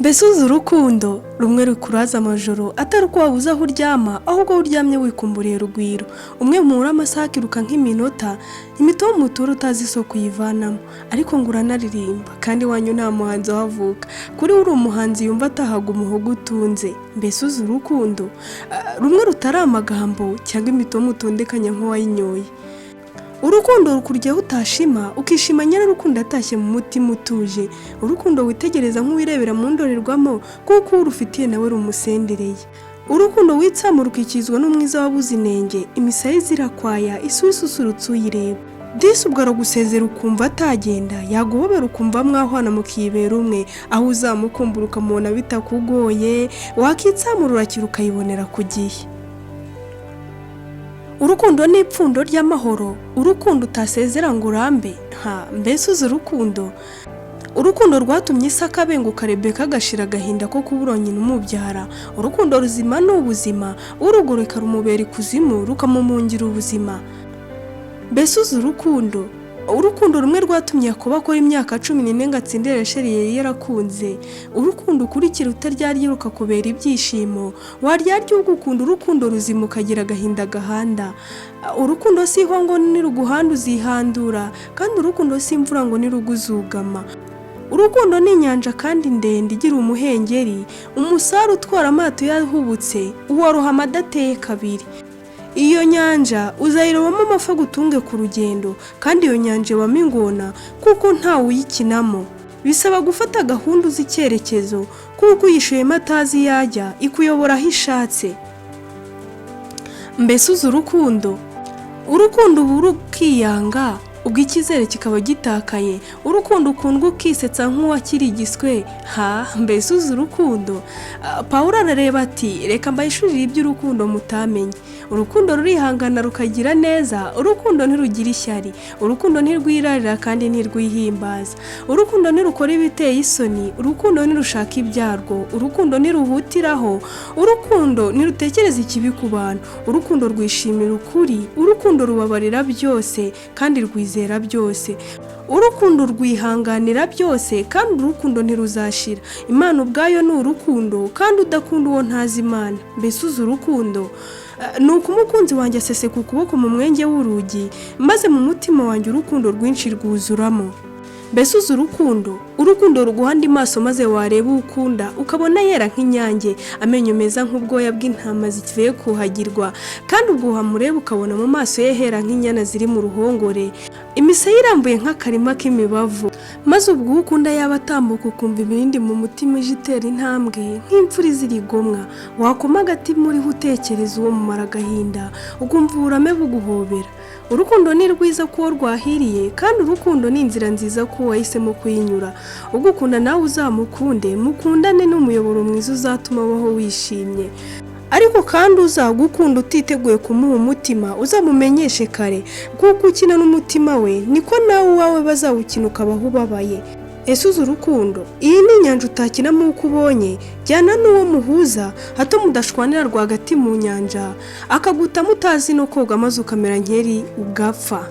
Mbese uzi urukundo rumwe rukuraza amajoro atari uko wabuze aho uryama ahubwo uryamye wikumburiye rugwiro. Umwe muri amasaha akiruka nk'iminota imitobe mutura utazi isoko yivanamo, ariko ngo uranaririmba kandi wanyu nta muhanzi wavuka kuri uri umuhanzi yumva atahaga umuhogo utunze. Mbese uzi urukundo rumwe rutari amagambo cyangwa imitobe mutondekanya nk'uwayinyoye. Urukundo rukuryaho utashima ukishima nyirarukundo atashye mu mutima utuje. Urukundo witegereza nk'uwirebera mu ndorerwamo kuko urufitiye nawe rumusendereye. Urukundo witsamura ukikizwa n'umwiza wabuze inenge, imisaya zirakwaya isura isusurutse uyireba. Disi ubwo aragusezera ukumva atagenda, yaguhobera ukumva mwahwana mukibera umwe, aho uzamukumbura ukamubona bitakugoye, wakitsamura urakira ukayibonera ku gihe. Urukundo ni ipfundo ry'amahoro, urukundo utasezera ngo urambe. Mbese uzi urukundo rwatumye Isaka abenguka Rebeka agashira agahinda ko kubura nyina umubyara. Urukundo ruzima ni ubuzima, urugoreka rumubera ikuzimu rukamumungira ubuzima. Mbese uzi urukundo rumwe rwatumye Yakobo akora imyaka 14 ngo atsindire Rasheli yari yarakunze. Urukundo ukurikira utaryarya rukakubera ibyishimo, waryarya ugukunda urukundo ruzima ukagira agahinda gahanda. Urukundo si ihongo niruguhanda uzihandura, kandi urukundo si imvura ngo niruguzugama. Urukundo ni inyanja kandi ndende igira umuhengeri, umusare utwara amato yahubutse uwarohama adateye kabiri. Iyo nyanja uzayirobamo amafi agutunge ku rugendo, kandi iyo nyanja ibamo ingona kuko ntawe uyikinamo. Bisaba gufata gahunda uzi icyerekezo kuko uyishuyemo atazi yajya ikuyobora aho ishatse. Mbese uzi urukundo ubu rukiyanga ubwo icyizere kikaba gitakaye. Urukundo ukundwa ukisetsa nk'uwakirigiswe. Mbese uzi urukundo Pawulo arareba ati reka mbayishurire iby'urukundo mutamenye. Urukundo rurihangana rukagira neza, urukundo ntirugira ishyari, urukundo ntirwirarira kandi ntirwihimbaza, urukundo ntirukora ibiteye isoni, urukundo ntirushaka ibyarwo, urukundo ntiruhutiraho, urukundo ntirutekereza ikibi ku bantu, urukundo rwishimira ukuri, urukundo rubabarira byose kandi rwizera byose, urukundo rwihanganira byose kandi urukundo ntiruzashira. Imana ubwayo ni urukundo kandi udakunda uwo ntazi Imana. Mbese uzi urukundo nuko umukunzi wanjye aseseka ukuboko mu mwenge w'urugi, maze mu mutima wanjye urukundo rwinshi rwuzuramo. Mbese uzi urukundo ruguhanda amaso maze wareba ukunda ukabona yera nk'inyange, amenyo meza nk'ubwoya bw'intama zivuye kuhagirwa, kandi ubwo wamureba ukabona mu maso ye hera nk'inyana ziri mu ruhongore, imisaya irambuye nk'akarima k'imibavu. Maze ubwo ukunda yaba atambuka ukumva ibindi mu mutima ije itera intambwe nk'imfura izirigomwa, wakoma agati muriho utekereza uwo mumara agahinda ukumva uburame buguhobera. Urukundo ni rwiza kuwo rwahiriye, kandi urukundo ni inzira nziza ko wahisemo kuyinyura. Ugukunda nawe uzamukunde, mukundane n'umuyoboro mwiza uzatuma abaho wishimye. Ariko kandi uzagukunda utiteguye kumuha umutima uzamumenyeshe kare, kuko ukina n'umutima we niko nawe uwawe bazawukina ukabaho ubabaye. Ese uzi urukundo iyi ni inyanja utakinamo uko ubonye, jyana n'uwo muhuza hato mudashwanira rwagati mu nyanja akagutamo utazi no koga maze ukamera nkeri ugapfa.